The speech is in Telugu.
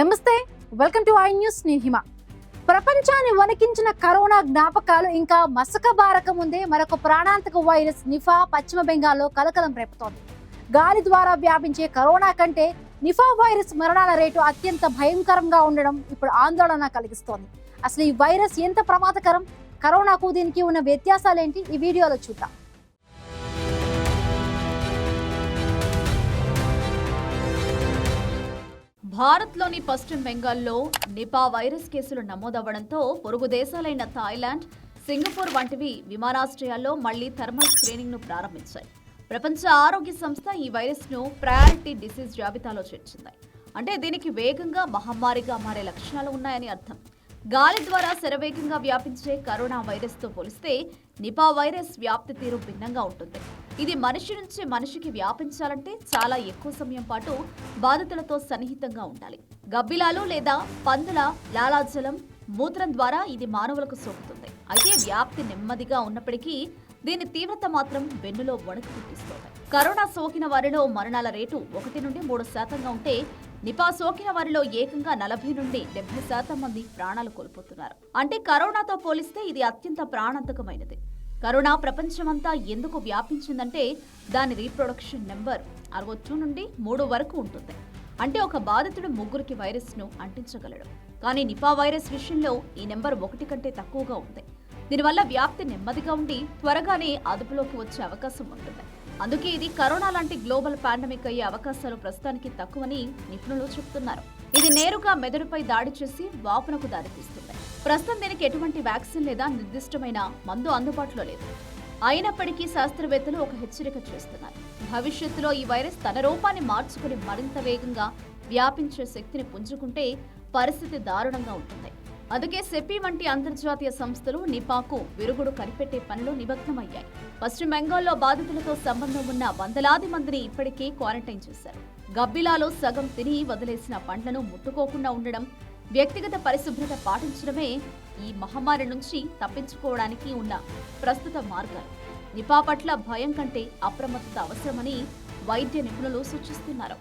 నమస్తే, వెల్కమ్ టు ఐ న్యూస్. నేను హిమ. ప్రపంచాన్ని వణికించిన కరోనా జ్ఞాపకాలు ఇంకా మసకబారక ముందే మరొక ప్రాణాంతక వైరస్ నిఫా పశ్చిమ బెంగాల్లో కలకలం రేపుతోంది. గాలి ద్వారా వ్యాపించే కరోనా కంటే నిఫా వైరస్ మరణాల రేటు అత్యంత భయంకరంగా ఉండడం ఇప్పుడు ఆందోళన కలిగిస్తోంది. అసలు ఈ వైరస్ ఎంత ప్రమాదకరం, కరోనాకు దీనికి ఉన్న వ్యత్యాసాలేంటి, ఈ వీడియోలో చూద్దాం. భారత్లోని పశ్చిమ బెంగాల్లో నిపా వైరస్ కేసులు నమోదవ్వడంతో పొరుగు దేశాలైన థాయిలాండ్, సింగపూర్ వంటివి విమానాశ్రయాల్లో మళ్లీ థర్మల్ స్క్రీనింగ్ను ప్రారంభించాయి. ప్రపంచ ఆరోగ్య సంస్థ ఈ వైరస్ను ప్రయారిటీ డిసీజ్ జాబితాలో చేర్చింది. అంటే దీనికి వేగంగా మహమ్మారిగా మారే లక్షణాలు ఉన్నాయని అర్థం. గాలి ద్వారా శరవేగంగా వ్యాపించే కరోనా వైరస్తో పోలిస్తే నిపా వైరస్ వ్యాప్తి తీరు భిన్నంగా ఉంటుంది. ఇది మనిషి నుంచి మనిషికి వ్యాపించాలంటే చాలా ఎక్కువ సమయం పాటు బాధితులతో సన్నిహితంగా ఉండాలి. గబ్బిలాలు లేదా పందుల లాలాజలం, మూత్రం ద్వారా ఇది మానవులకు సోకుతుంది. అయితే వ్యాప్తి నెమ్మదిగా ఉన్నప్పటికీ దీని తీవ్రత మాత్రం వెన్నులో వణుకు పుట్టిస్తోంది. కరోనా సోకిన వారిలో మరణాల రేటు 1 నుండి 3% ఉంటే నిపా సోకిన వారిలో ఏకంగా 40 నుండి 70% మంది ప్రాణాలు కోల్పోతున్నారు. అంటే కరోనాతో పోలిస్తే ఇది అత్యంత ప్రాణాంతకమైనది. కరోనా ప్రపంచమంతా ఎందుకు వ్యాపించిందంటే దాని రీప్రొడక్షన్ నెంబర్ 62 నుండి 3 వరకు ఉంటుంది. అంటే ఒక బాధితుడు 3కి వైరస్ను అంటించగలడు. కానీ నిపా వైరస్ విషయంలో ఈ నెంబర్ 1 కంటే తక్కువగా ఉంది. దీనివల్ల వ్యాప్తి నెమ్మదిగా ఉండి త్వరగానే అదుపులోకి వచ్చే అవకాశం ఉంటుంది. అందుకే ఇది కరోనా లాంటి గ్లోబల్ పాండమిక్ అయ్యే అవకాశాలు ప్రస్తుతానికి తక్కువని నిపుణులు చెబుతున్నారు. ఇది నేరుగా మెదడుపై దాడి చేసి వాపునకు దారితీస్తుంది. ప్రస్తుతం దీనికి ఎటువంటి వ్యాక్సిన్ లేదా నిర్దిష్టమైన మందు అందుబాటులో లేదు. అయినప్పటికీ శాస్త్రవేత్తలు ఒక హెచ్చరిక చేస్తున్నారు. భవిష్యత్తులో ఈ వైరస్ తన రూపాన్ని మార్చుకుని మరింత వేగంగా వ్యాపించే శక్తిని పుంజుకుంటే పరిస్థితి దారుణంగా ఉంటుంది. అందుకే సెపీ వంటి అంతర్జాతీయ సంస్థలు నిపాకు విరుగుడు కనిపెట్టే పనిలో నిమగ్నమయ్యాయి. పశ్చిమ బెంగాల్లో బాధితులతో సంబంధం ఉన్న వందలాది మందిని ఇప్పటికే క్వారంటైన్ చేశారు. గబ్బిలాలో సగం తిని వదిలేసిన పండ్లను ముట్టుకోకుండా ఉండడం, వ్యక్తిగత పరిశుభ్రత పాటించడమే ఈ మహమ్మారి నుంచి తప్పించుకోవడానికి ఉన్న ప్రస్తుత మార్గాలు. నిపా పట్ల భయం కంటే అప్రమత్తత అవసరమని వైద్య నిపుణులు సూచిస్తున్నారు.